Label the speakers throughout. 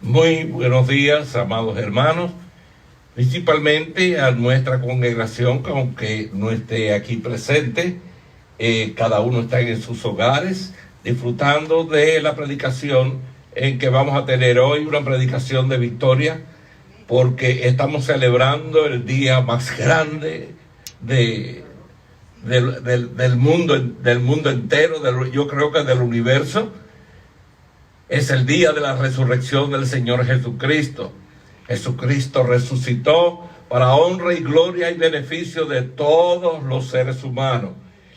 Speaker 1: Muy buenos días, amados hermanos, principalmente a nuestra congregación, que aunque no esté aquí presente, cada uno está en sus hogares, disfrutando de la predicación en que vamos a tener hoy, una predicación de victoria, porque estamos celebrando el día más grande del mundo entero, yo creo que del universo. Es el día de la resurrección del Señor Jesucristo. Jesucristo resucitó para honra y gloria y beneficio de todos los seres humanos.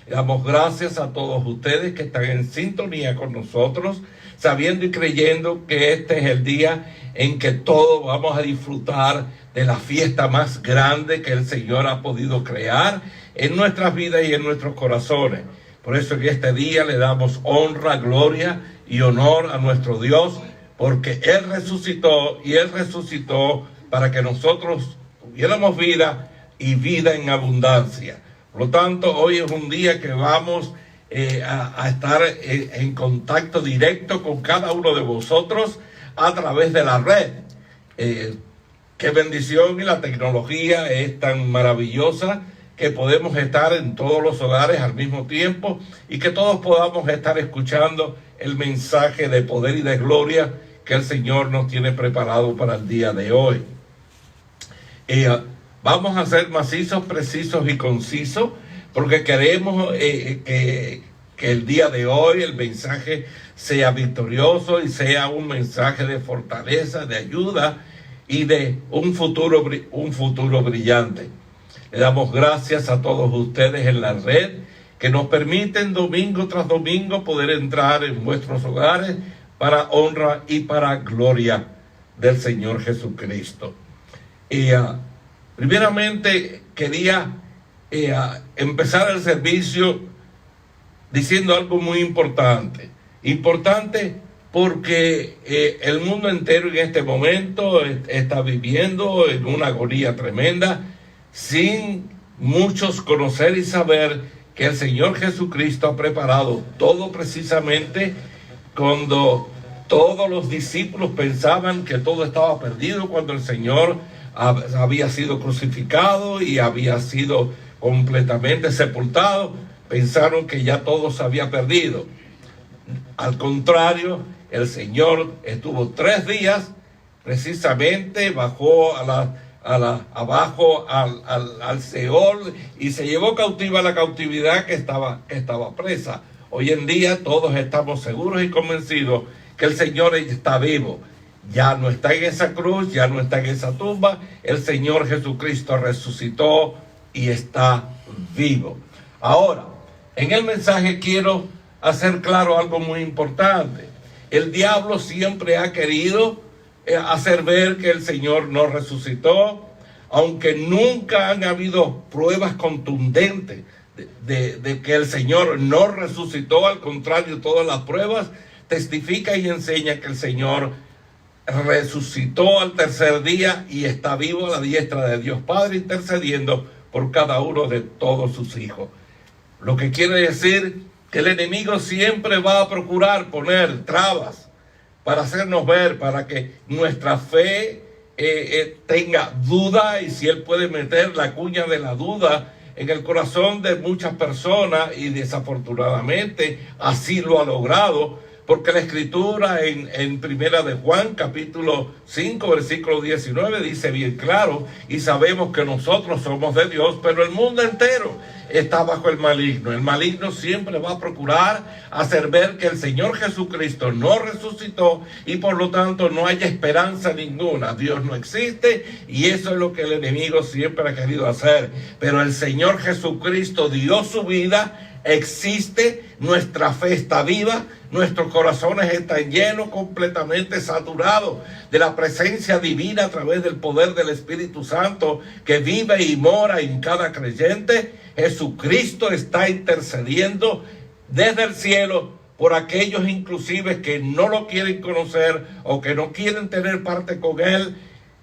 Speaker 1: Le damos gracias a todos ustedes que están en sintonía con nosotros, sabiendo y creyendo que este es el día en que todos vamos a disfrutar de la fiesta más grande que el Señor ha podido crear en nuestras vidas y en nuestros corazones. Por eso en este día le damos honra, gloria y honor a nuestro Dios, porque Él resucitó y Él resucitó para que nosotros tuviéramos vida y vida en abundancia. Por lo tanto, hoy es un día que vamos a estar en contacto directo con cada uno de vosotros a través de la red. Qué bendición, y la tecnología es tan maravillosa que podemos estar en todos los hogares al mismo tiempo y que todos podamos estar escuchando el mensaje de poder y de gloria que el Señor nos tiene preparado para el día de hoy. Vamos a ser macizos, precisos y concisos, porque queremos que el día de hoy el mensaje sea victorioso y sea un mensaje de fortaleza, de ayuda y de un futuro brillante. Le damos gracias a todos ustedes en la red que nos permiten domingo tras domingo poder entrar en vuestros hogares para honra y para gloria del Señor Jesucristo. Primeramente quería empezar el servicio diciendo algo muy importante. Importante porque el mundo entero en este momento está viviendo en una agonía tremenda, sin muchos conocer y saber que el Señor Jesucristo ha preparado todo precisamente cuando todos los discípulos pensaban que todo estaba perdido, cuando el Señor había sido crucificado y había sido completamente sepultado. Pensaron que ya todo se había perdido. Al contrario, el Señor estuvo 3 días, precisamente bajó abajo al Seol y se llevó cautiva la cautividad que estaba presa. Hoy en día todos estamos seguros y convencidos que el Señor está vivo. Ya no está en esa cruz, ya no está en esa tumba. El Señor Jesucristo resucitó y está vivo. Ahora, en el mensaje quiero hacer claro algo muy importante. El diablo siempre ha querido hacer ver que el Señor no resucitó, aunque nunca han habido pruebas contundentes de que el Señor no resucitó. Al contrario, todas las pruebas testifican y enseñan que el Señor resucitó al tercer día y está vivo a la diestra de Dios Padre, intercediendo por cada uno de todos sus hijos. Lo que quiere decir que el enemigo siempre va a procurar poner trabas para hacernos ver, para que nuestra fe tenga duda, y si él puede meter la cuña de la duda en el corazón de muchas personas, y desafortunadamente así lo ha logrado, porque la Escritura en Primera de Juan, capítulo 5, versículo 19, dice bien claro, y sabemos que nosotros somos de Dios, pero el mundo entero está bajo el maligno. El maligno siempre va a procurar hacer ver que el Señor Jesucristo no resucitó y por lo tanto no haya esperanza ninguna. Dios no existe, y eso es lo que el enemigo siempre ha querido hacer. Pero el Señor Jesucristo dio su vida, existe, nuestra fe está viva, nuestros corazones están llenos, completamente saturados de la presencia divina a través del poder del Espíritu Santo que vive y mora en cada creyente. Jesucristo está intercediendo desde el cielo por aquellos inclusive que no lo quieren conocer o que no quieren tener parte con Él.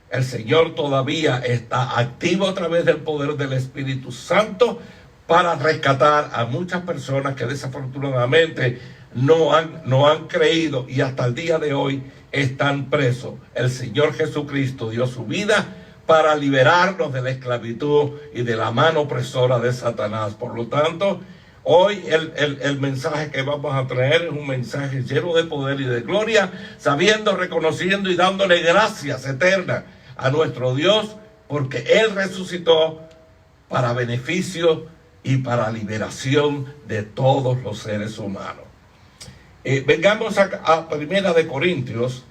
Speaker 1: El Señor todavía está activo a través del poder del Espíritu Santo para rescatar a muchas personas que desafortunadamente no han creído, y hasta el día de hoy están presos. El Señor Jesucristo dio su vida para liberarnos de la esclavitud y de la mano opresora de Satanás. Por lo tanto, hoy el mensaje que vamos a traer es un mensaje lleno de poder y de gloria, sabiendo, reconociendo y dándole gracias eternas a nuestro Dios, porque Él resucitó para beneficio y para liberación de todos los seres humanos. Vengamos a Primera de Corintios,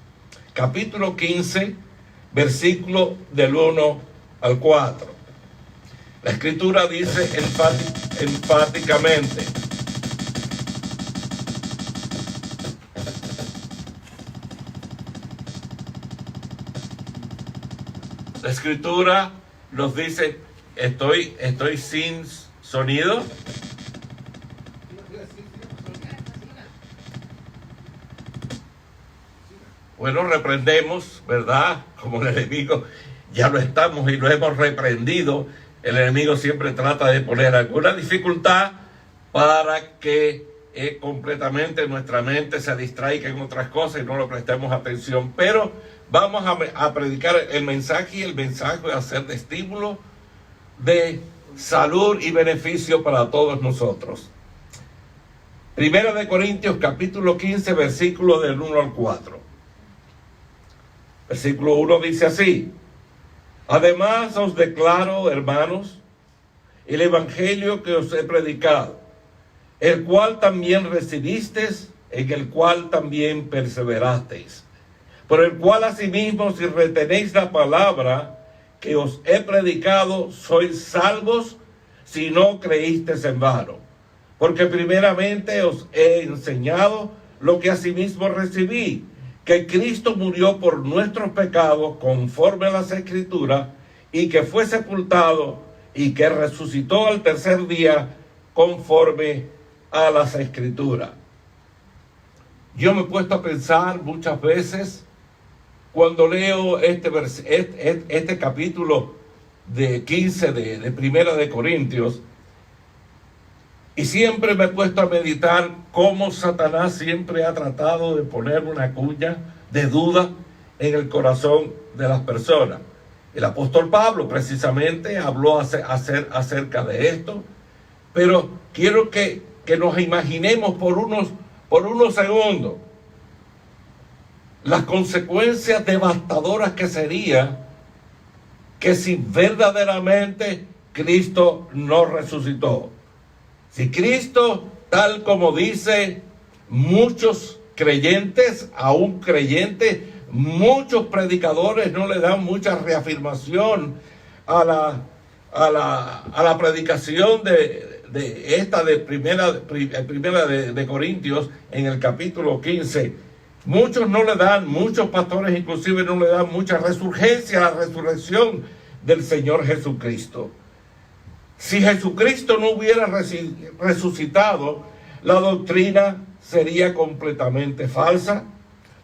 Speaker 1: capítulo 15, versículo del 1 al 4. La Escritura dice enfáticamente: la Escritura nos dice, estoy sin sonido. Bueno, reprendemos, ¿verdad? Como el enemigo ya lo estamos y lo hemos reprendido. El enemigo siempre trata de poner alguna dificultad para que completamente nuestra mente se distraiga en otras cosas y no le prestemos atención. Pero vamos a predicar el mensaje, y el mensaje va a ser de estímulo, de salud y beneficio para todos nosotros. Primera de Corintios, capítulo 15, versículo del 1 al 4. Versículo 1 dice así: además os declaro, hermanos, el evangelio que os he predicado, el cual también recibisteis, en el cual también perseverasteis, por el cual asimismo, si retenéis la palabra que os he predicado, sois salvos, si no creísteis en vano. Porque primeramente os he enseñado lo que asimismo recibí, que Cristo murió por nuestros pecados conforme a las Escrituras, y que fue sepultado y que resucitó al tercer día conforme a las Escrituras. Yo me he puesto a pensar muchas veces cuando leo este capítulo de 15 de Primera de Corintios, y siempre me he puesto a meditar cómo Satanás siempre ha tratado de poner una cuña de duda en el corazón de las personas. El apóstol Pablo precisamente habló acerca de esto, pero quiero que nos imaginemos por unos segundos las consecuencias devastadoras que sería que si verdaderamente Cristo no resucitó. Si Cristo, tal como dice muchos creyentes, aún creyentes, muchos predicadores no le dan mucha reafirmación a la predicación de primera de Corintios en el capítulo 15. Muchos no le dan, muchos pastores inclusive no le dan mucha resurgencia a la resurrección del Señor Jesucristo. Si Jesucristo no hubiera resucitado, la doctrina sería completamente falsa,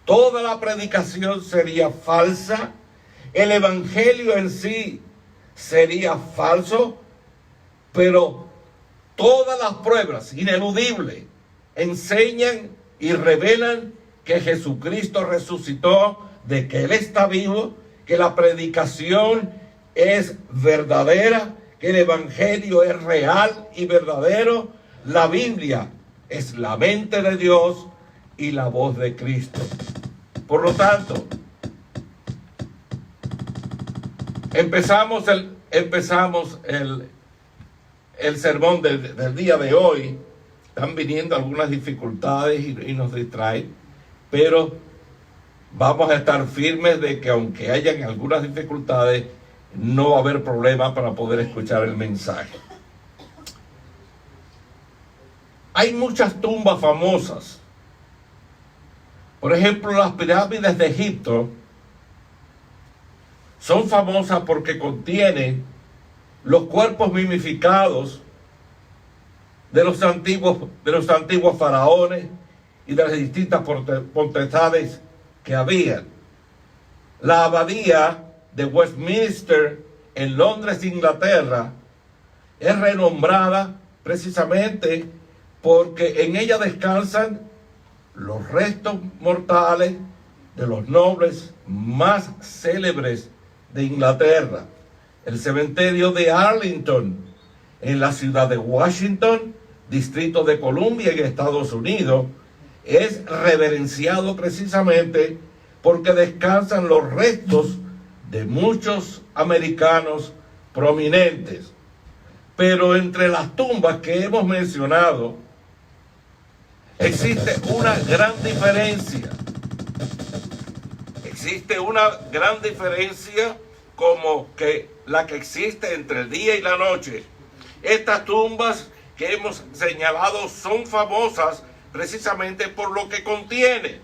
Speaker 1: toda la predicación sería falsa, el evangelio en sí sería falso, pero todas las pruebas ineludibles enseñan y revelan que Jesucristo resucitó, de que Él está vivo, que la predicación es verdadera, que el evangelio es real y verdadero. La Biblia es la mente de Dios y la voz de Cristo. Por lo tanto, empezamos el sermón del día de hoy. Están viniendo algunas dificultades y nos distraen, pero vamos a estar firmes de que aunque hayan algunas dificultades, no va a haber problema para poder escuchar el mensaje. Hay muchas tumbas famosas. Por ejemplo, las pirámides de Egipto son famosas porque contienen los cuerpos mimificados de los antiguos faraones y de las distintas potestades que habían. La abadía de Westminster en Londres, Inglaterra, es renombrada precisamente porque en ella descansan los restos mortales de los nobles más célebres de Inglaterra. El cementerio de Arlington, en la ciudad de Washington, Distrito de Columbia, en Estados Unidos, es reverenciado precisamente porque descansan los restos de muchos americanos prominentes. Pero entre las tumbas que hemos mencionado, existe una gran diferencia. Existe una gran diferencia como que la que existe entre el día y la noche. Estas tumbas que hemos señalado son famosas precisamente por lo que contiene.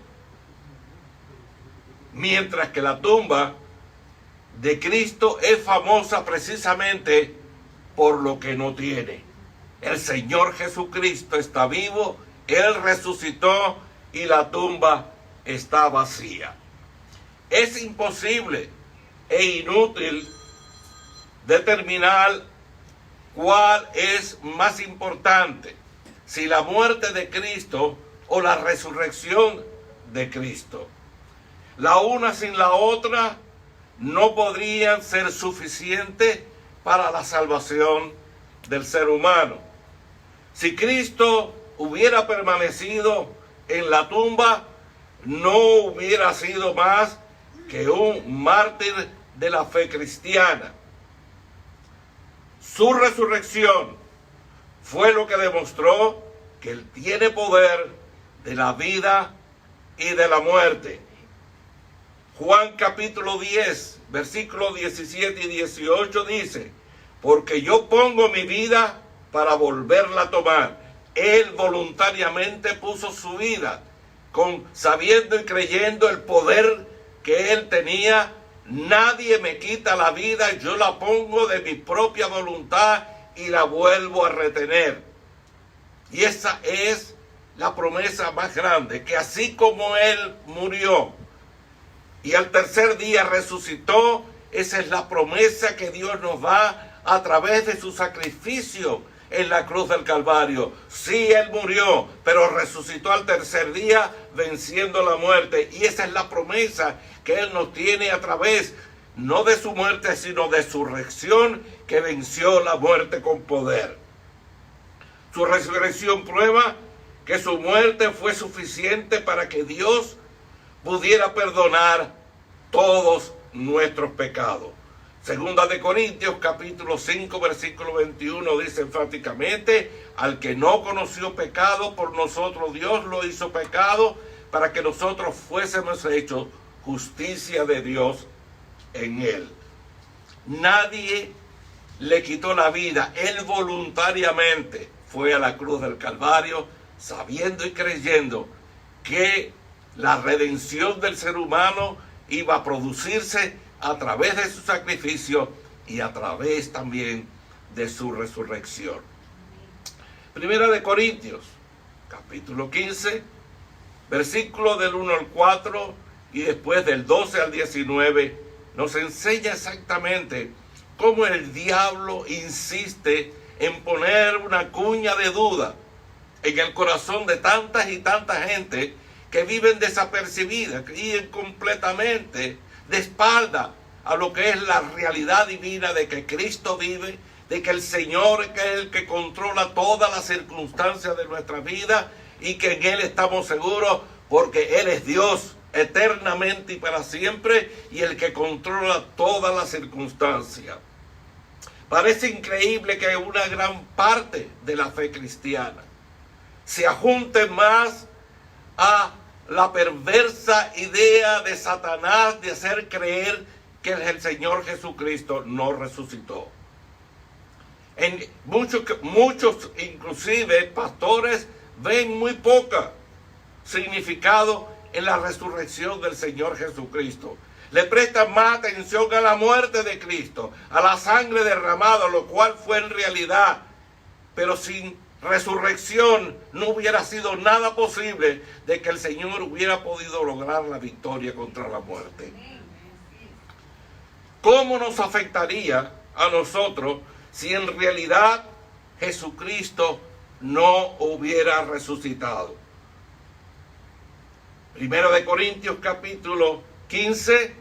Speaker 1: Mientras que la tumba de Cristo es famosa precisamente por lo que no tiene. El Señor Jesucristo está vivo, Él resucitó y la tumba está vacía. Es imposible e inútil determinar cuál es más importante, si la muerte de Cristo o la resurrección de Cristo. La una sin la otra no podrían ser suficientes para la salvación del ser humano. Si Cristo hubiera permanecido en la tumba, no hubiera sido más que un mártir de la fe cristiana. Su resurrección fue lo que demostró que Él tiene poder de la vida y de la muerte. Juan capítulo 10, versículos 17 y 18 dice: porque yo pongo mi vida para volverla a tomar. Él voluntariamente puso su vida, sabiendo y creyendo el poder que Él tenía. Nadie me quita la vida, yo la pongo de mi propia voluntad y la vuelvo a retener. Y esa es la promesa más grande, que así como Él murió y al tercer día resucitó, esa es la promesa que Dios nos da a través de su sacrificio en la cruz del Calvario. Sí, Él murió, pero resucitó al tercer día venciendo la muerte. Y esa es la promesa que Él nos tiene a través, no de su muerte, sino de su resurrección, que venció la muerte con poder. Su resurrección prueba que su muerte fue suficiente para que Dios pudiera perdonar todos nuestros pecados. Segunda de Corintios capítulo 5 versículo 21 dice enfáticamente: al que no conoció pecado, por nosotros Dios lo hizo pecado, para que nosotros fuésemos hechos justicia de Dios en Él. Nadie le quitó la vida. Él voluntariamente fue a la cruz del Calvario, sabiendo y creyendo que la redención del ser humano iba a producirse a través de su sacrificio y a través también de su resurrección. Primera de Corintios, capítulo 15, versículo del 1 al 4 y después del 12 al 19, nos enseña exactamente cómo el diablo insiste en poner una cuña de duda en el corazón de tantas y tanta gente que viven desapercibidas, que viven completamente de espalda a lo que es la realidad divina de que Cristo vive, de que el Señor es el que controla todas las circunstancias de nuestra vida y que en Él estamos seguros porque Él es Dios eternamente y para siempre y el que controla todas las circunstancias. Parece increíble que una gran parte de la fe cristiana se ajunte más a la perversa idea de Satanás de hacer creer que el Señor Jesucristo no resucitó. Muchos inclusive pastores ven muy poca significado en la resurrección del Señor Jesucristo. Le prestan más atención a la muerte de Cristo, a la sangre derramada, lo cual fue en realidad, pero sin resurrección no hubiera sido nada posible de que el Señor hubiera podido lograr la victoria contra la muerte. ¿Cómo nos afectaría a nosotros si en realidad Jesucristo no hubiera resucitado? Primero de Corintios capítulo 15,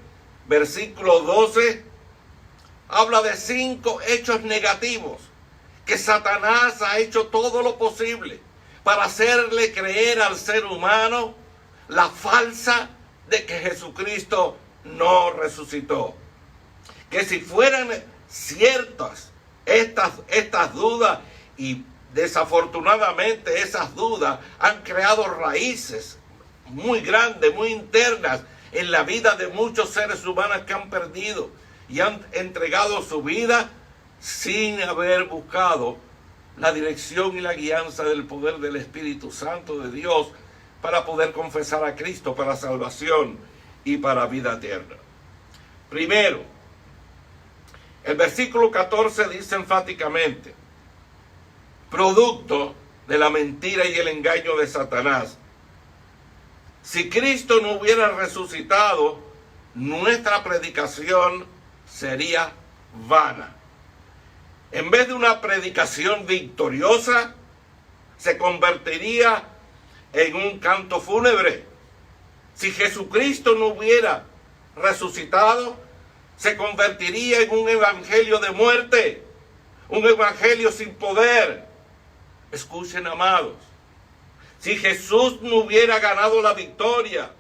Speaker 1: versículo 12, habla de 5 hechos negativos que Satanás ha hecho todo lo posible para hacerle creer al ser humano la falsa de que Jesucristo no resucitó. Que si fueran ciertas estas dudas, y desafortunadamente esas dudas han creado raíces muy grandes, muy internas en la vida de muchos seres humanos que han perdido y han entregado su vida sin haber buscado la dirección y la guianza del poder del Espíritu Santo de Dios para poder confesar a Cristo para salvación y para vida eterna. Primero, el versículo 14 dice enfáticamente: producto de la mentira y el engaño de Satanás. Si Cristo no hubiera resucitado, nuestra predicación sería vana. En vez de una predicación victoriosa, se convertiría en un canto fúnebre. Si Jesucristo no hubiera resucitado, se convertiría en un evangelio de muerte, un evangelio sin poder. Escuchen, amados, si Jesús no hubiera ganado la victoria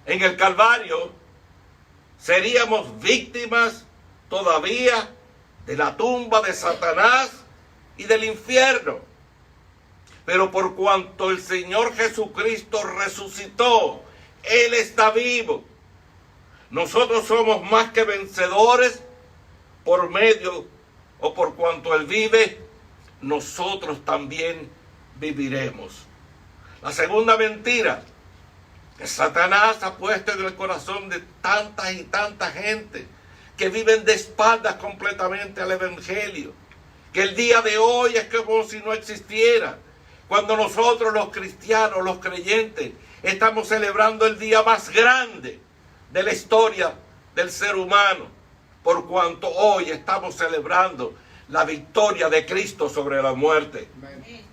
Speaker 1: en el Calvario, seríamos víctimas todavía de la tumba de Satanás y del infierno. Pero por cuanto el Señor Jesucristo resucitó, Él está vivo. Nosotros somos más que vencedores por medio o por cuanto Él vive, nosotros también viviremos. La segunda mentira que Satanás ha puesto en el corazón de tanta y tanta gente que viven de espaldas completamente al Evangelio, que el día de hoy es como si no existiera, cuando nosotros los cristianos, los creyentes, estamos celebrando el día más grande de la historia del ser humano, por cuanto hoy estamos celebrando la victoria de Cristo sobre la muerte. Amén.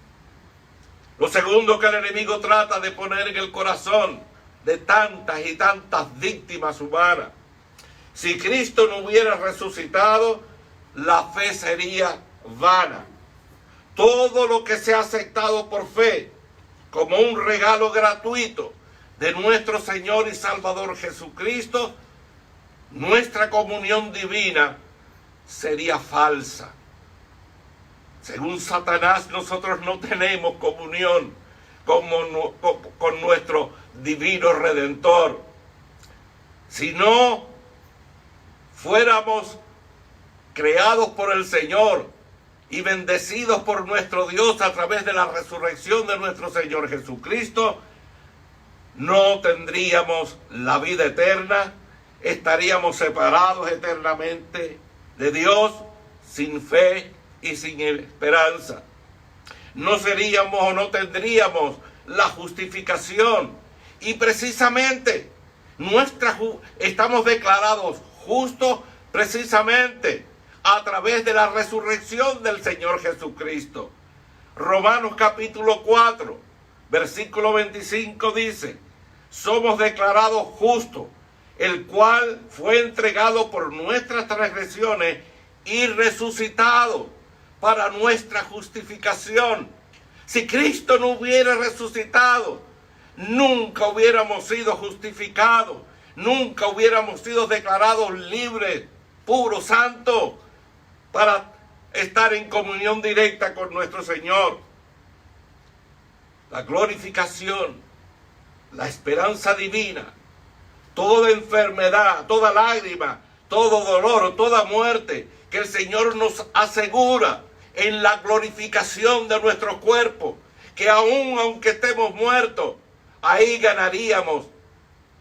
Speaker 1: Lo segundo que el enemigo trata de poner en el corazón de tantas y tantas víctimas humanas: si Cristo no hubiera resucitado, la fe sería vana. Todo lo que se ha aceptado por fe como un regalo gratuito de nuestro Señor y Salvador Jesucristo, nuestra comunión divina sería falsa. Según Satanás, nosotros no tenemos comunión con nuestro divino Redentor. Si no fuéramos creados por el Señor y bendecidos por nuestro Dios a través de la resurrección de nuestro Señor Jesucristo, no tendríamos la vida eterna, estaríamos separados eternamente de Dios, sin fe y sin esperanza. No seríamos o no tendríamos la justificación, y precisamente estamos declarados justos precisamente a través de la resurrección del Señor Jesucristo. Romanos capítulo 4, versículo 25 dice: somos declarados justos, el cual fue entregado por nuestras transgresiones y resucitado para nuestra justificación. Si Cristo no hubiera resucitado, nunca hubiéramos sido justificados, nunca hubiéramos sido declarados libres, puros, santos, para estar en comunión directa con nuestro Señor. La glorificación, la esperanza divina, toda enfermedad, toda lágrima, todo dolor o toda muerte que el Señor nos asegura en la glorificación de nuestro cuerpo, que aunque estemos muertos, ahí ganaríamos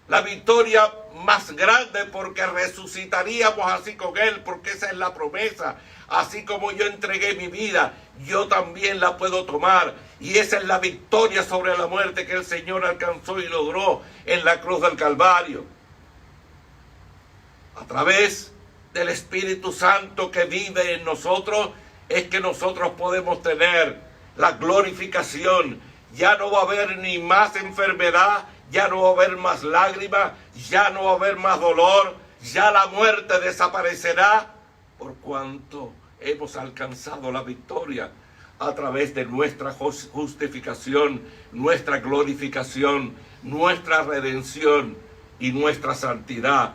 Speaker 1: la victoria más grande, porque resucitaríamos así con Él, porque esa es la promesa. Así como yo entregué mi vida, yo también la puedo tomar, y esa es la victoria sobre la muerte que el Señor alcanzó y logró en la cruz del Calvario. A través del Espíritu Santo que vive en nosotros, es que nosotros podemos tener la glorificación ya no va a haber ni más enfermedad, ya no va a haber más lágrimas, ya no va a haber más dolor, ya la muerte desaparecerá, por cuanto hemos alcanzado la victoria a través de nuestra justificación, nuestra glorificación, nuestra redención y nuestra santidad.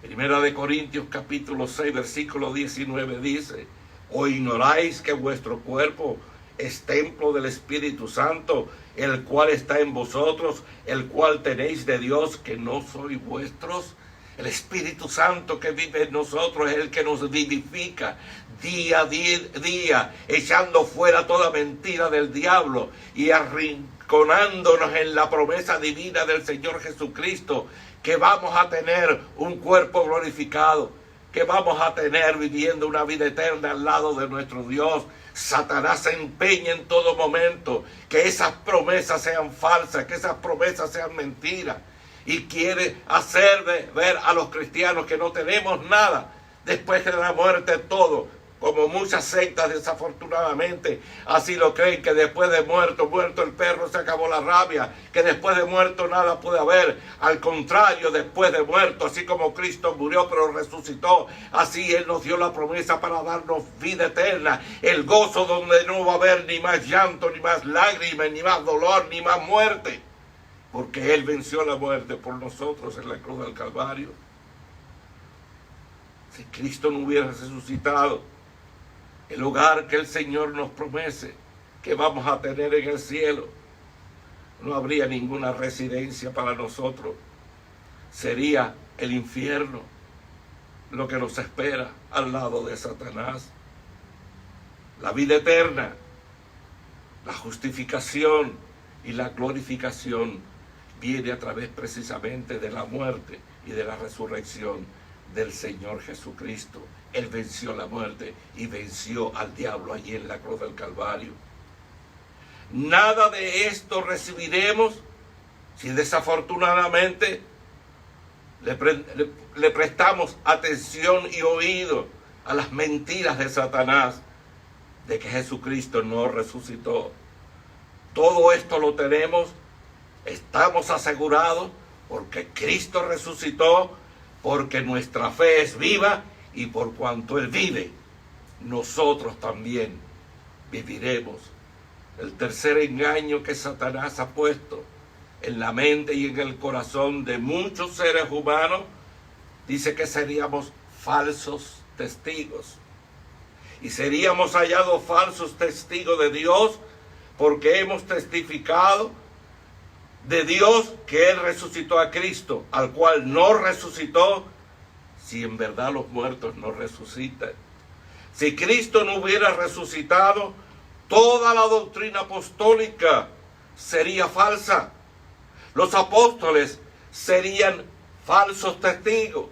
Speaker 1: Primera de Corintios capítulo 6 versículo 19 dice: ¿o ignoráis que vuestro cuerpo es templo del Espíritu Santo, el cual está en vosotros, el cual tenéis de Dios, que no sois vuestros? El Espíritu Santo que vive en nosotros es el que nos vivifica día a día, echando fuera toda mentira del diablo y arrinconándonos en la promesa divina del Señor Jesucristo, que vamos a tener un cuerpo glorificado, que vamos a tener viviendo una vida eterna al lado de nuestro Dios. Satanás se empeña en todo momento que esas promesas sean falsas, que esas promesas sean mentiras, y quiere hacer ver a los cristianos que no tenemos nada después de la muerte, todo, como muchas sectas desafortunadamente así lo creen, que después de muerto el perro, se acabó la rabia, que después de muerto nada puede haber. Al contrario, después de muerto, así como Cristo murió pero resucitó, así Él nos dio la promesa para darnos vida eterna, el gozo donde no va a haber ni más llanto, ni más lágrimas, ni más dolor, ni más muerte, porque Él venció la muerte por nosotros en la cruz del Calvario. Si Cristo no hubiera resucitado, el hogar que el Señor nos promete que vamos a tener en el cielo, no habría ninguna residencia para nosotros. Sería el infierno lo que nos espera al lado de Satanás. La vida eterna, la justificación y la glorificación viene a través precisamente de la muerte y de la resurrección del Señor Jesucristo. Él venció la muerte y venció al diablo allí en la cruz del Calvario. Nada de esto recibiremos si desafortunadamente le prestamos atención y oído a las mentiras de Satanás de que Jesucristo no resucitó. Todo esto lo tenemos, estamos asegurados porque Cristo resucitó, porque nuestra fe es viva, y por cuanto Él vive, nosotros también viviremos. El tercer engaño que Satanás ha puesto en la mente y en el corazón de muchos seres humanos, dice que seríamos falsos testigos. Y seríamos hallados falsos testigos de Dios, porque hemos testificado de Dios que Él resucitó a Cristo, al cual no resucitó, si en verdad los muertos no resucitan. Si Cristo no hubiera resucitado, toda la doctrina apostólica sería falsa. Los apóstoles serían falsos testigos.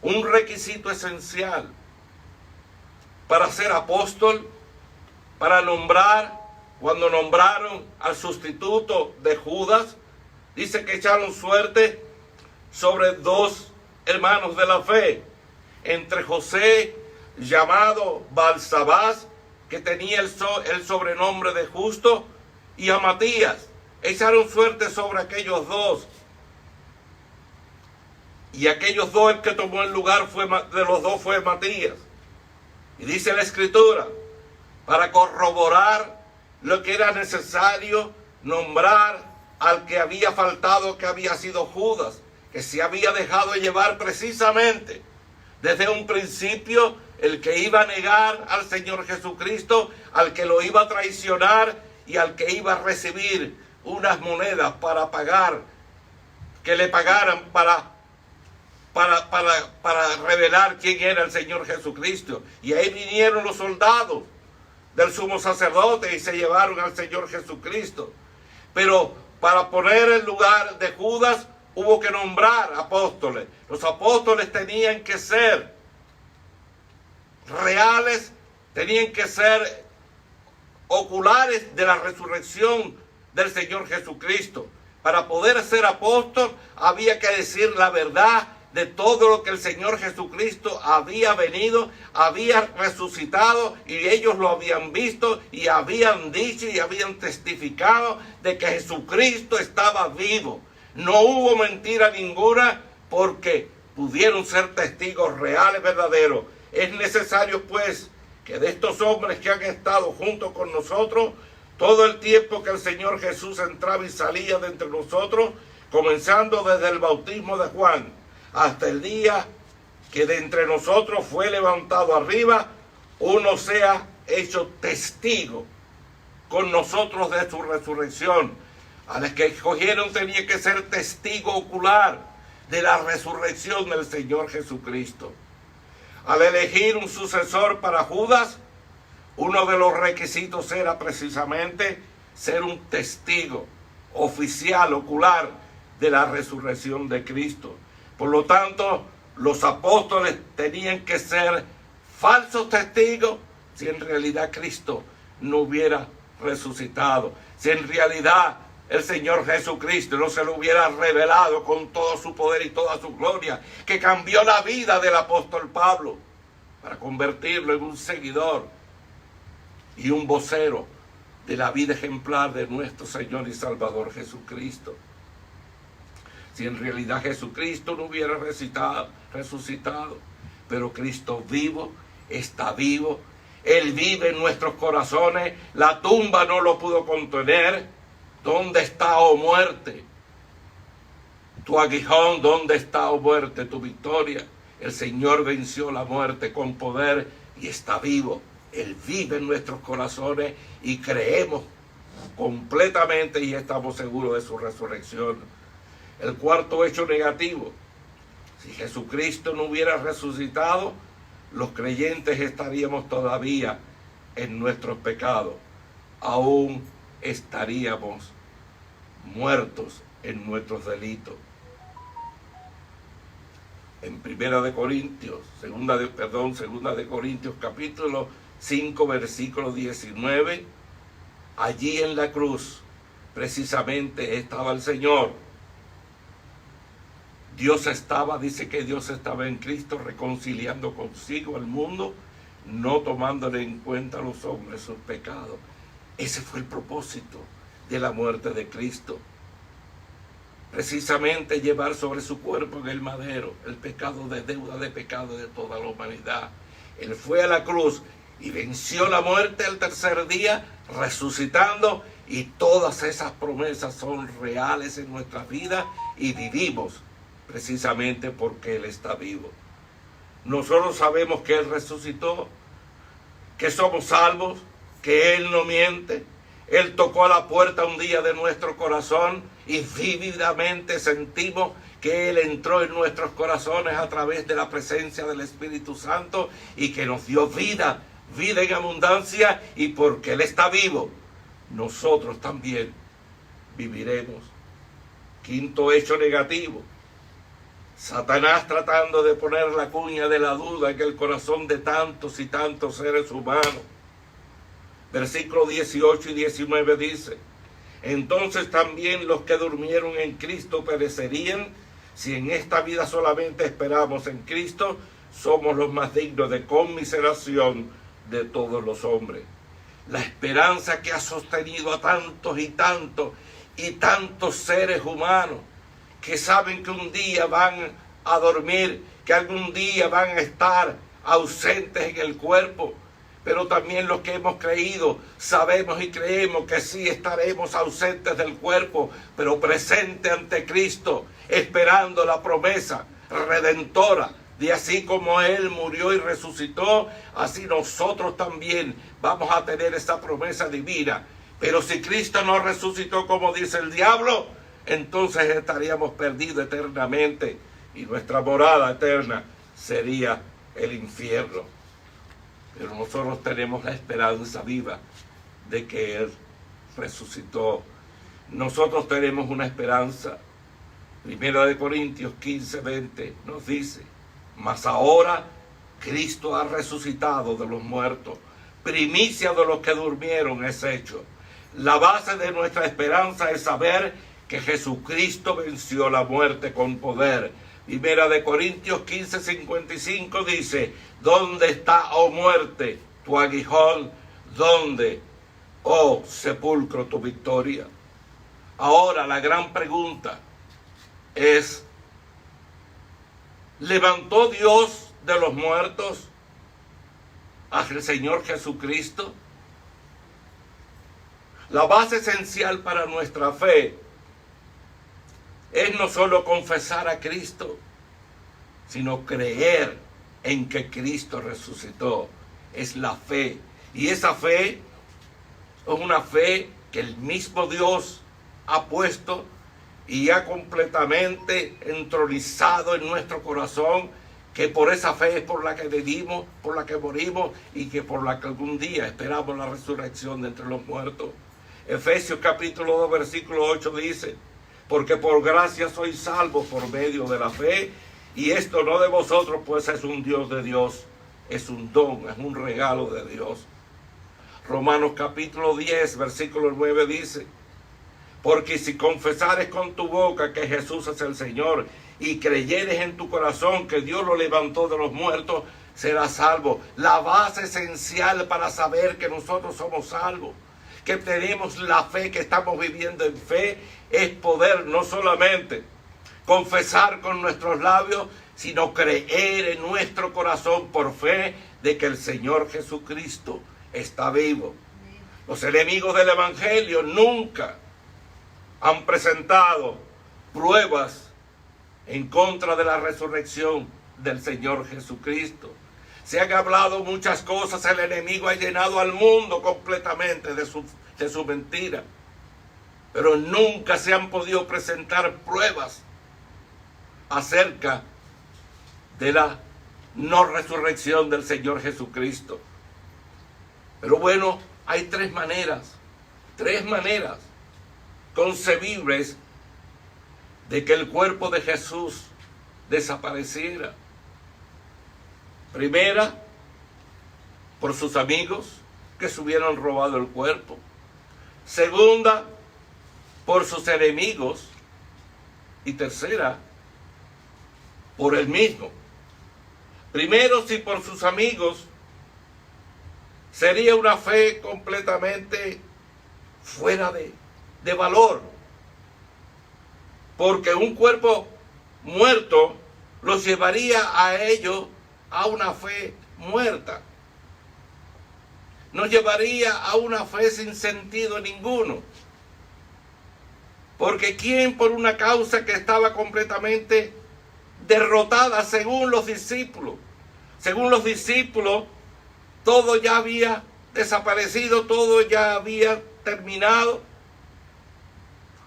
Speaker 1: Un requisito esencial para ser apóstol, para nombrar, cuando nombraron al sustituto de Judas, dice que echaron suerte sobre dos hermanos de la fe, entre José, llamado Balsabás, que tenía el sobrenombre de justo, y a Matías. Echaron suerte sobre aquellos dos. Y aquellos dos, el que tomó el lugar de los dos fue Matías. Y dice la Escritura, para corroborar lo que era necesario, nombrar al que había faltado, que había sido Judas, que se había dejado llevar precisamente desde un principio, el que iba a negar al Señor Jesucristo, al que lo iba a traicionar y al que iba a recibir unas monedas para pagar, que le pagaran para revelar quién era el Señor Jesucristo. Y ahí vinieron los soldados del sumo sacerdote y se llevaron al Señor Jesucristo. Pero para poner el lugar de Judas hubo que nombrar apóstoles. Los apóstoles tenían que ser reales, tenían que ser oculares de la resurrección del Señor Jesucristo. Para poder ser apóstol había que decir la verdad de todo lo que el Señor Jesucristo había venido, había resucitado, y ellos lo habían visto y habían dicho y habían testificado de que Jesucristo estaba vivo. No hubo mentira ninguna, porque pudieron ser testigos reales, verdaderos. Es necesario, pues, que de estos hombres que han estado junto con nosotros todo el tiempo que el Señor Jesús entraba y salía de entre nosotros, comenzando desde el bautismo de Juan hasta el día que de entre nosotros fue levantado arriba, uno sea hecho testigo con nosotros de su resurrección. A los que escogieron tenía que ser testigo ocular de la resurrección del Señor Jesucristo. Al elegir un sucesor para Judas, uno de los requisitos era precisamente ser un testigo oficial, ocular, de la resurrección de Cristo. Por lo tanto, los apóstoles tenían que ser falsos testigos si en realidad Cristo no hubiera resucitado, si en realidad el Señor Jesucristo no se lo hubiera revelado con todo su poder y toda su gloria, que cambió la vida del apóstol Pablo para convertirlo en un seguidor y un vocero de la vida ejemplar de nuestro Señor y Salvador Jesucristo. Si en realidad Jesucristo no hubiera resucitado, pero Cristo vivo, está vivo, Él vive en nuestros corazones, la tumba no lo pudo contener. ¿Dónde está, oh muerte, tu aguijón? ¿Dónde está, oh muerte, tu victoria? El Señor venció la muerte con poder y está vivo. Él vive en nuestros corazones y creemos completamente y estamos seguros de su resurrección. El cuarto hecho negativo: si Jesucristo no hubiera resucitado, los creyentes estaríamos todavía en nuestros pecados. Aún estaríamos muertos en nuestros delitos. En Segunda de Corintios capítulo 5, versículo 19, allí en la cruz precisamente estaba el Señor. Dice que Dios estaba en Cristo reconciliando consigo al mundo, no tomándole en cuenta a los hombres sus pecados. Ese fue el propósito de la muerte de Cristo. Precisamente llevar sobre su cuerpo en el madero el pecado de deuda de pecado de toda la humanidad. Él fue a la cruz y venció la muerte al tercer día, resucitando, y todas esas promesas son reales en nuestras vidas y vivimos precisamente porque Él está vivo. Nosotros sabemos que Él resucitó, que somos salvos, que Él no miente. Él tocó a la puerta un día de nuestro corazón y vívidamente sentimos que Él entró en nuestros corazones a través de la presencia del Espíritu Santo y que nos dio vida, vida en abundancia, y porque Él está vivo, nosotros también viviremos. Quinto hecho negativo: Satanás tratando de poner la cuña de la duda en el corazón de tantos y tantos seres humanos. Versículos 18 y 19 dice: entonces también los que durmieron en Cristo perecerían. Si en esta vida solamente esperamos en Cristo, somos los más dignos de conmiseración de todos los hombres. La esperanza que ha sostenido a tantos y tantos seres humanos, que saben que un día van a dormir, que algún día van a estar ausentes en el cuerpo, pero también los que hemos creído sabemos y creemos que sí estaremos ausentes del cuerpo, pero presentes ante Cristo, esperando la promesa redentora de así como Él murió y resucitó, así nosotros también vamos a tener esa promesa divina. Pero si Cristo no resucitó, como dice el diablo, entonces estaríamos perdidos eternamente y nuestra morada eterna sería el infierno. Pero nosotros tenemos la esperanza viva de que Él resucitó. Nosotros tenemos una esperanza. 1 Corintios 15, 20 nos dice: mas ahora Cristo ha resucitado de los muertos, primicia de los que durmieron es hecho. La base de nuestra esperanza es saber que Jesucristo venció la muerte con poder, Primera de Corintios 15:55 dice: ¿dónde está, oh muerte, tu aguijón? ¿Dónde, oh sepulcro, tu victoria? Ahora la gran pregunta es: ¿levantó Dios de los muertos al Señor Jesucristo? La base esencial para nuestra fe es no solo confesar a Cristo, sino creer en que Cristo resucitó. Es la fe. Y esa fe es una fe que el mismo Dios ha puesto y ha completamente entronizado en nuestro corazón, que por esa fe es por la que vivimos, por la que morimos y que por la que algún día esperamos la resurrección de entre los muertos. Efesios capítulo 2 versículo 8 dice: porque por gracia sois salvos por medio de la fe, y esto no de vosotros, pues es un Dios de Dios, es un don, es un regalo de Dios. Romanos capítulo 10 versículo 9 dice: porque si confesares con tu boca que Jesús es el Señor y creyeres en tu corazón que Dios lo levantó de los muertos, serás salvo. La base esencial para saber que nosotros somos salvos, que tenemos la fe, que estamos viviendo en fe, es poder no solamente confesar con nuestros labios, sino creer en nuestro corazón por fe de que el Señor Jesucristo está vivo. Los enemigos del Evangelio nunca han presentado pruebas en contra de la resurrección del Señor Jesucristo. Se han hablado muchas cosas, el enemigo ha llenado al mundo completamente de su mentira, pero nunca se han podido presentar pruebas acerca de la no resurrección del Señor Jesucristo. Pero bueno, hay tres maneras concebibles de que el cuerpo de Jesús desapareciera. Primera, por sus amigos que se hubieran robado el cuerpo. Segunda, por sus enemigos. Y tercera, por él mismo. Primero, si por sus amigos, sería una fe completamente fuera de valor, porque un cuerpo muerto los llevaría a ellos a una fe muerta, nos llevaría a una fe sin sentido ninguno, porque ¿quién por una causa que estaba completamente derrotada según los discípulos, todo ya había desaparecido, todo ya había terminado?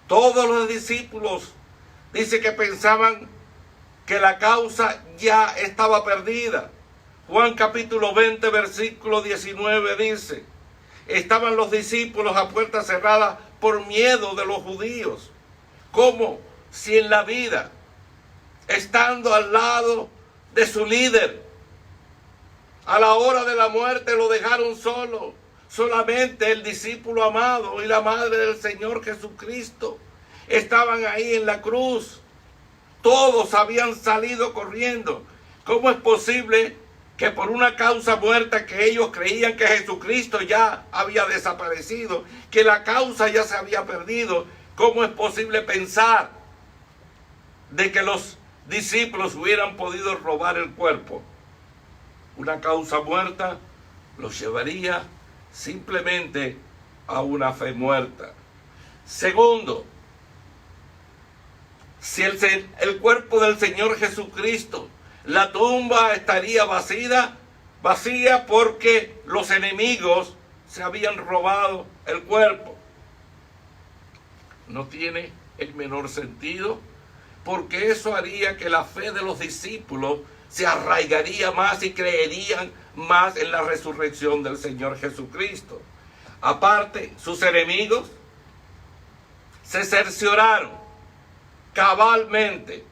Speaker 1: Todos los discípulos dice que pensaban que la causa ya estaba perdida. Juan capítulo 20 versículo 19 dice: estaban los discípulos a puerta cerrada por miedo de los judíos. Como si en la vida, estando al lado de su líder, a la hora de la muerte lo dejaron solo. Solamente el discípulo amado y la madre del Señor Jesucristo estaban ahí en la cruz. Todos habían salido corriendo. ¿Cómo es posible que por una causa muerta que ellos creían que Jesucristo ya había desaparecido, que la causa ya se había perdido, cómo es posible pensar de que los discípulos hubieran podido robar el cuerpo? Una causa muerta los llevaría simplemente a una fe muerta. Segundo, si el cuerpo del Señor Jesucristo, la tumba estaría vacía porque los enemigos se habían robado el cuerpo. No tiene el menor sentido, porque eso haría que la fe de los discípulos se arraigaría más y creerían más en la resurrección del Señor Jesucristo. Aparte, sus enemigos se cercioraron cabalmente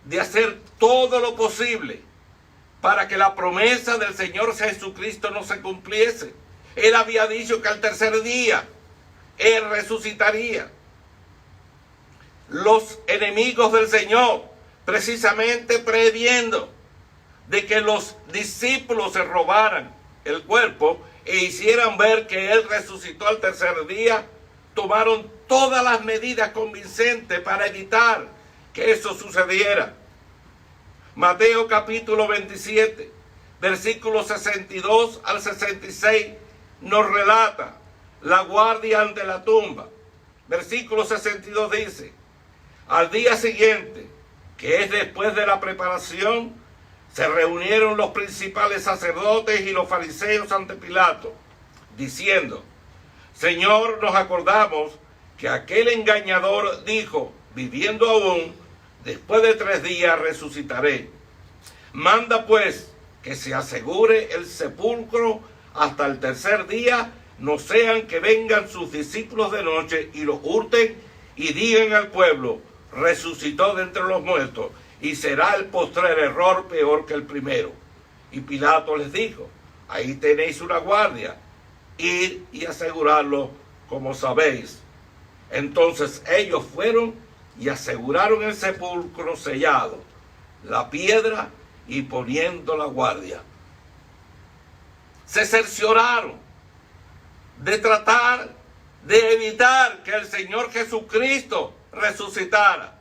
Speaker 1: de hacer todo lo posible para que la promesa del Señor Jesucristo no se cumpliese. Él había dicho que al tercer día Él resucitaría. Los enemigos del Señor precisamente previendo de que los discípulos se robaran el cuerpo e hicieran ver que él resucitó al tercer día, tomaron todas las medidas convincentes para evitar que eso sucediera. Mateo capítulo 27, versículos 62 al 66, nos relata la guardia ante la tumba. Versículo 62 dice: al día siguiente, que es después de la preparación, se reunieron los principales sacerdotes y los fariseos ante Pilato, diciendo: Señor, nos acordamos que aquel engañador dijo, viviendo aún, después de 3 días resucitaré. Manda pues que se asegure el sepulcro hasta el tercer día, no sean que vengan sus discípulos de noche y lo hurten y digan al pueblo: resucitó de entre los muertos, y será el postrer error peor que el primero. Y Pilato les dijo: ahí tenéis una guardia, id y asegurarlo como sabéis. Entonces ellos fueron y aseguraron el sepulcro sellado, la piedra y poniendo la guardia. Se cercioraron de tratar de evitar que el Señor Jesucristo resucitara.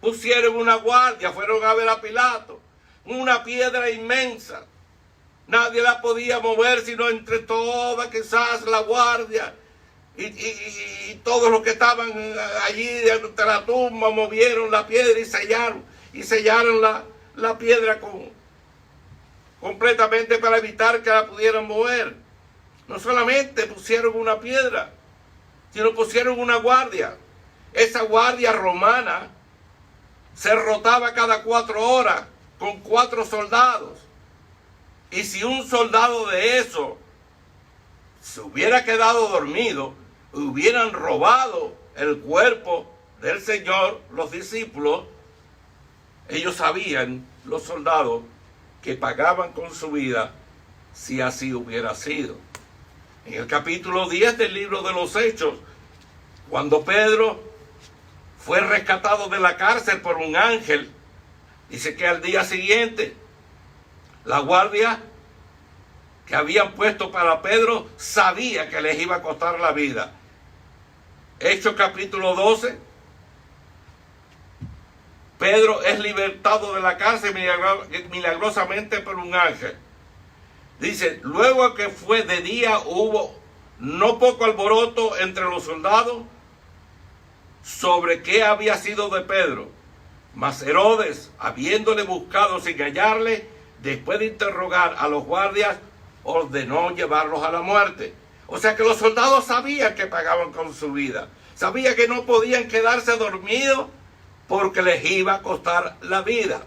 Speaker 1: Pusieron una guardia, fueron a ver a Pilato, una piedra inmensa. Nadie la podía mover sino entre toda quizás la guardia y todos los que estaban allí ante la tumba movieron la piedra y sellaron la piedra completamente para evitar que la pudieran mover. No solamente pusieron una piedra, sino pusieron una guardia. Esa guardia romana se rotaba cada 4 horas con 4 soldados. Y si un soldado de eso se hubiera quedado dormido, hubieran robado el cuerpo del Señor, los discípulos, ellos sabían, los soldados, que pagaban con su vida si así hubiera sido. En el capítulo 10 del libro de los Hechos, cuando Pedro fue rescatado de la cárcel por un ángel, dice que al día siguiente la guardia que habían puesto para Pedro sabía que les iba a costar la vida. Hechos capítulo 12, Pedro es libertado de la cárcel milagrosamente por un ángel. Dice: luego que fue de día hubo no poco alboroto entre los soldados sobre qué había sido de Pedro. Mas Herodes, habiéndole buscado sin hallarle, después de interrogar a los guardias, ordenó llevarlos a la muerte. O sea que los soldados sabían que pagaban con su vida. Sabían que no podían quedarse dormidos porque les iba a costar la vida.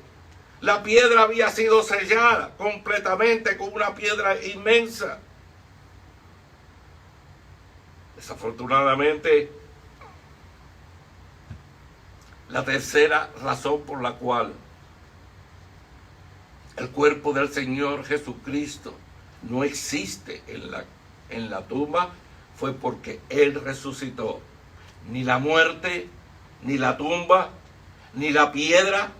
Speaker 1: La piedra había sido sellada completamente con una piedra inmensa. Desafortunadamente, la tercera razón por la cual el cuerpo del Señor Jesucristo no existe en la tumba fue porque Él resucitó. Ni la muerte, ni la tumba, ni la piedra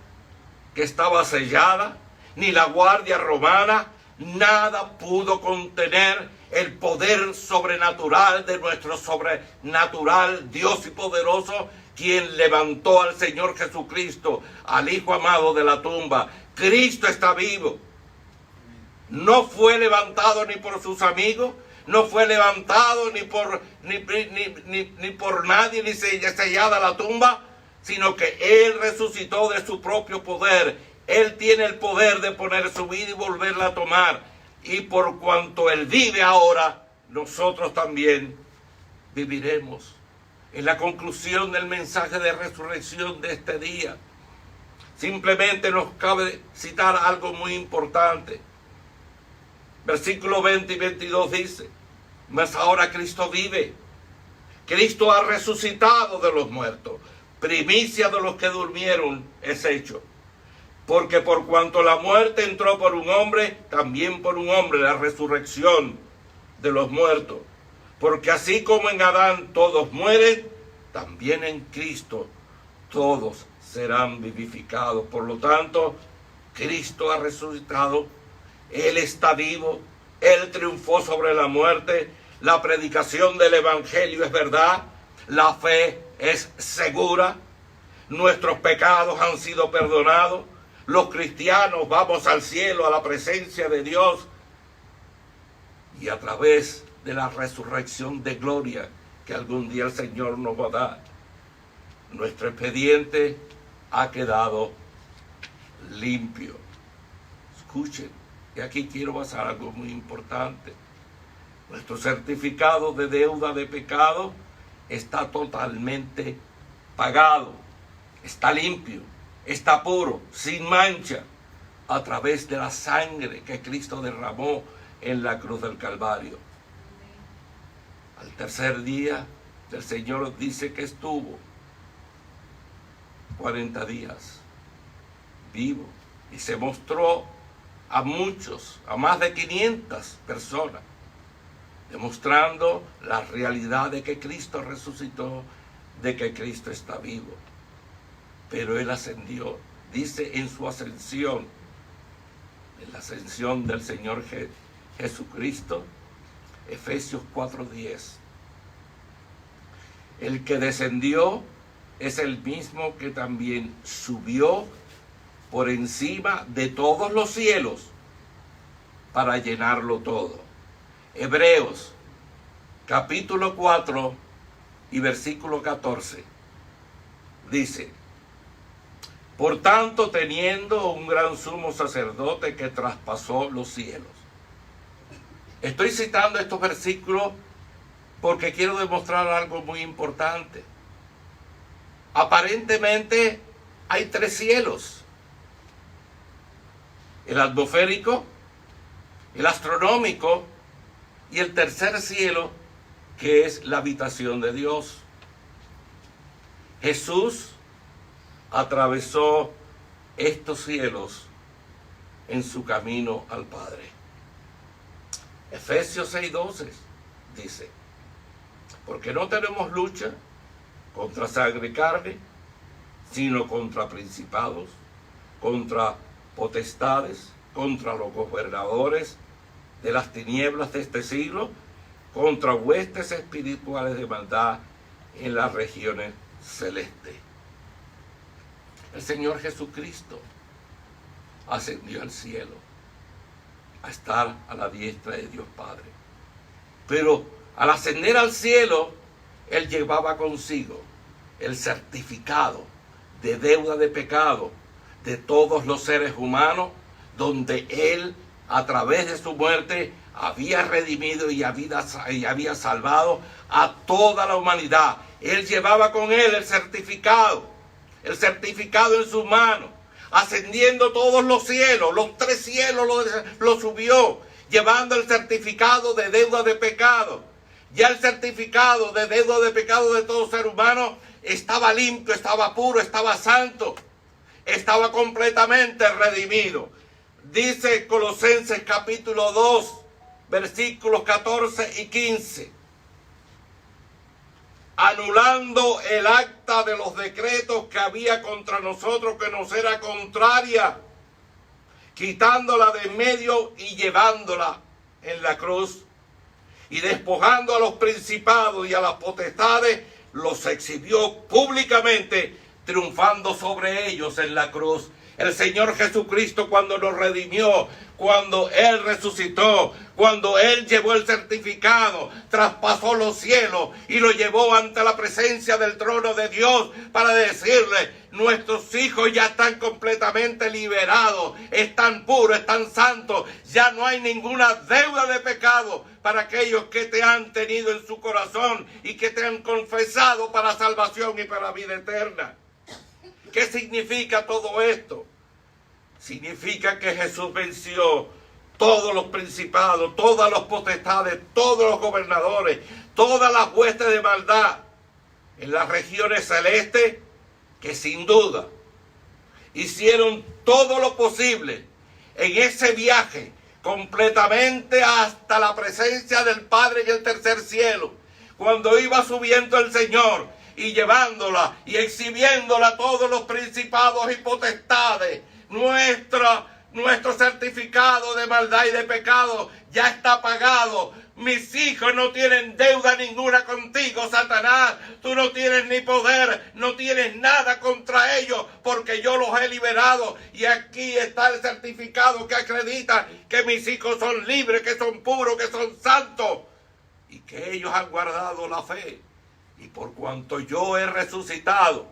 Speaker 1: que estaba sellada, ni la guardia romana, nada pudo contener el poder sobrenatural de nuestro sobrenatural Dios y poderoso, quien levantó al Señor Jesucristo, al Hijo amado de la tumba. Cristo está vivo. No fue levantado ni por sus amigos, no fue levantado ni por nadie, ni sellada la tumba, sino que Él resucitó de su propio poder. Él tiene el poder de poner su vida y volverla a tomar. Y por cuanto Él vive ahora, nosotros también viviremos. En la conclusión del mensaje de resurrección de este día, simplemente nos cabe citar algo muy importante. Versículos 20 y 22 dice: mas ahora Cristo vive. Cristo ha resucitado de los muertos. Primicia de los que durmieron es hecho. Porque por cuanto la muerte entró por un hombre, también por un hombre la resurrección de los muertos. Porque así como en Adán todos mueren, también en Cristo todos serán vivificados. Por lo tanto, Cristo ha resucitado, Él está vivo, Él triunfó sobre la muerte, la predicación del Evangelio es verdad, la fe es segura, nuestros pecados han sido perdonados, los cristianos vamos al cielo, a la presencia de Dios, y a través de la resurrección de gloria que algún día el Señor nos va a dar, nuestro expediente ha quedado limpio. Escuchen, y aquí quiero pasar algo muy importante. Nuestro certificado de deuda de pecado está totalmente pagado, está limpio, está puro, sin mancha, a través de la sangre que Cristo derramó en la cruz del Calvario. Al tercer día, el Señor dice que estuvo 40 días vivo y se mostró a muchos, a más de 500 personas, demostrando la realidad de que Cristo resucitó, de que Cristo está vivo. Pero Él ascendió, dice en su ascensión, en la ascensión del Señor Jesucristo, Efesios 4:10. El que descendió es el mismo que también subió por encima de todos los cielos para llenarlo todo. Hebreos capítulo 4 y versículo 14 dice: por tanto, teniendo un gran sumo sacerdote que traspasó los cielos. Estoy citando estos versículos porque quiero demostrar algo muy importante. Aparentemente hay 3 cielos: el atmosférico, el astronómico y el tercer cielo, que es la habitación de Dios. Jesús atravesó estos cielos en su camino al Padre. Efesios 6:12 dice: porque no tenemos lucha contra sangre y carne, sino contra principados, contra potestades, contra los gobernadores de las tinieblas de este siglo, contra huestes espirituales de maldad en las regiones celestes. El Señor Jesucristo ascendió al cielo a estar a la diestra de Dios Padre. Pero al ascender al cielo, Él llevaba consigo el certificado de deuda de pecado de todos los seres humanos, donde Él, a través de su muerte, había redimido y había salvado a toda la humanidad. Él llevaba con Él el certificado en sus manos, ascendiendo todos los cielos, los 3 cielos lo subió, llevando el certificado de deuda de pecado. Ya el certificado de deuda de pecado de todo ser humano estaba limpio, estaba puro, estaba santo, estaba completamente redimido. Dice Colosenses capítulo 2, versículos 14 y 15. Anulando el acta de los decretos que había contra nosotros, que nos era contraria, quitándola de en medio y llevándola en la cruz, y despojando a los principados y a las potestades, los exhibió públicamente, triunfando sobre ellos en la cruz. El Señor Jesucristo, cuando nos redimió, cuando Él resucitó, cuando Él llevó el certificado, traspasó los cielos y lo llevó ante la presencia del trono de Dios para decirle: nuestros hijos ya están completamente liberados, están puros, están santos, ya no hay ninguna deuda de pecado para aquellos que te han tenido en su corazón y que te han confesado para salvación y para vida eterna. ¿Qué significa todo esto? Significa que Jesús venció todos los principados, todas las potestades, todos los gobernadores, todas las huestes de maldad en las regiones celestes, que sin duda hicieron todo lo posible en ese viaje completamente hasta la presencia del Padre en el tercer cielo. Cuando iba subiendo el Señor, y llevándola y exhibiéndola a todos los principados y potestades. Nuestro certificado de maldad y de pecado ya está pagado. Mis hijos no tienen deuda ninguna contigo, Satanás. Tú no tienes ni poder, no tienes nada contra ellos, porque yo los he liberado. Y aquí está el certificado que acredita que mis hijos son libres, que son puros, que son santos, y que ellos han guardado la fe. Y por cuanto yo he resucitado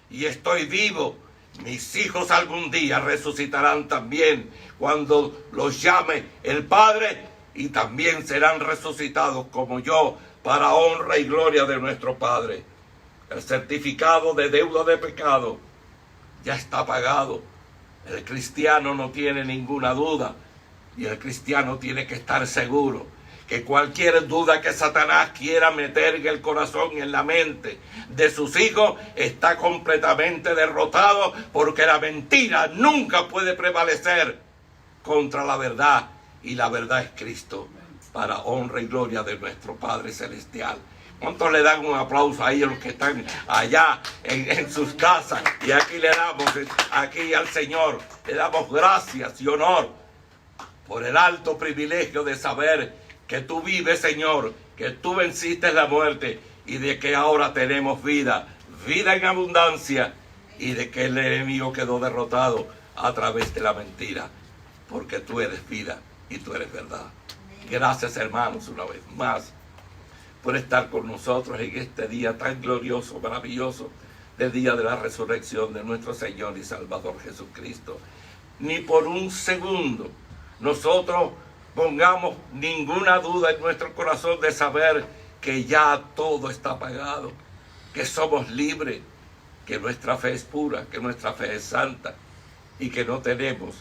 Speaker 1: y estoy vivo, mis hijos algún día resucitarán también cuando los llame el Padre, y también serán resucitados como yo, para honra y gloria de nuestro Padre. El certificado de deuda de pecado ya está pagado. El cristiano no tiene ninguna duda, y el cristiano tiene que estar seguro que cualquier duda que Satanás quiera meter en el corazón y en la mente de sus hijos está completamente derrotado, porque la mentira nunca puede prevalecer contra la verdad, y la verdad es Cristo, para honra y gloria de nuestro Padre Celestial. ¿Cuántos le dan un aplauso a ellos, los que están allá en sus casas? Y aquí le damos, aquí al Señor, le damos gracias y honor por el alto privilegio de saber que tú vives, Señor, que tú venciste la muerte, y de que ahora tenemos vida, vida en abundancia, y de que el enemigo quedó derrotado a través de la mentira, porque tú eres vida y tú eres verdad. Gracias, hermanos, una vez más por estar con nosotros en este día tan glorioso, maravilloso, del día de la resurrección de nuestro Señor y Salvador Jesucristo. Ni por un segundo nosotros pongamos ninguna duda en nuestro corazón de saber que ya todo está pagado, que somos libres, que nuestra fe es pura, que nuestra fe es santa, y que no tenemos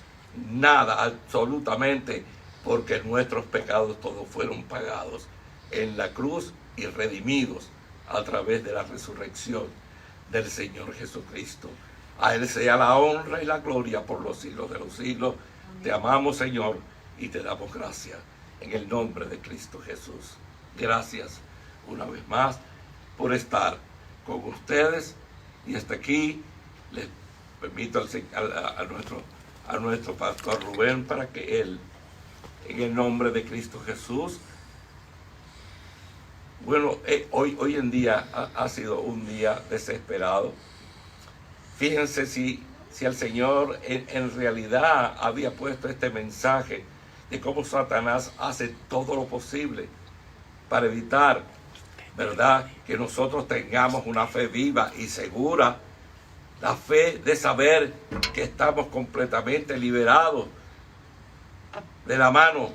Speaker 1: nada absolutamente, porque nuestros pecados todos fueron pagados en la cruz y redimidos a través de la resurrección del Señor Jesucristo. A Él sea la honra y la gloria por los siglos de los siglos. Te amamos, Señor, y te damos gracias en el nombre de Cristo Jesús. Gracias una vez más por estar con ustedes, y hasta aquí les permito a nuestro pastor Rubén, para que él, en el nombre de Cristo Jesús, bueno, hoy en día ha sido un día desesperado. Fíjense si el Señor en realidad había puesto este mensaje de cómo Satanás hace todo lo posible para evitar, ¿verdad?, que nosotros tengamos una fe viva y segura, la fe de saber que estamos completamente liberados de la mano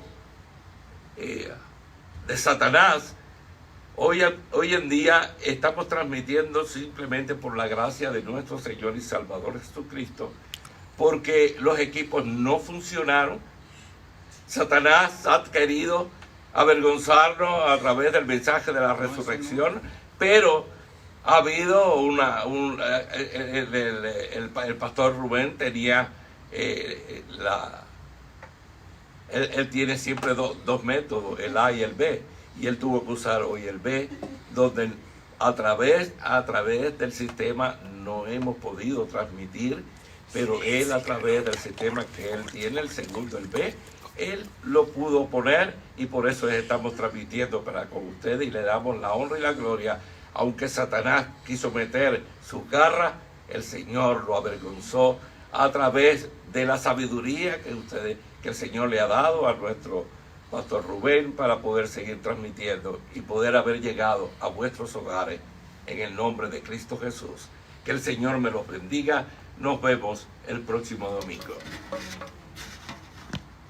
Speaker 1: de Satanás. Hoy en día estamos transmitiendo simplemente por la gracia de nuestro Señor y Salvador Jesucristo, porque los equipos no funcionaron. Satanás ha querido avergonzarnos a través del mensaje de la resurrección, pero ha habido el pastor Rubén tenía él tiene siempre dos métodos, el A y el B, y él tuvo que usar hoy el B, donde a través del sistema no hemos podido transmitir, pero él, a través del sistema que él tiene, el segundo, el B, él lo pudo poner, y por eso estamos transmitiendo para con ustedes, y le damos la honra y la gloria. Aunque Satanás quiso meter su garra, el Señor lo avergonzó a través de la sabiduría que el Señor le ha dado a nuestro pastor Rubén, para poder seguir transmitiendo y poder haber llegado a vuestros hogares en el nombre de Cristo Jesús. Que el Señor me los bendiga. Nos vemos el próximo domingo.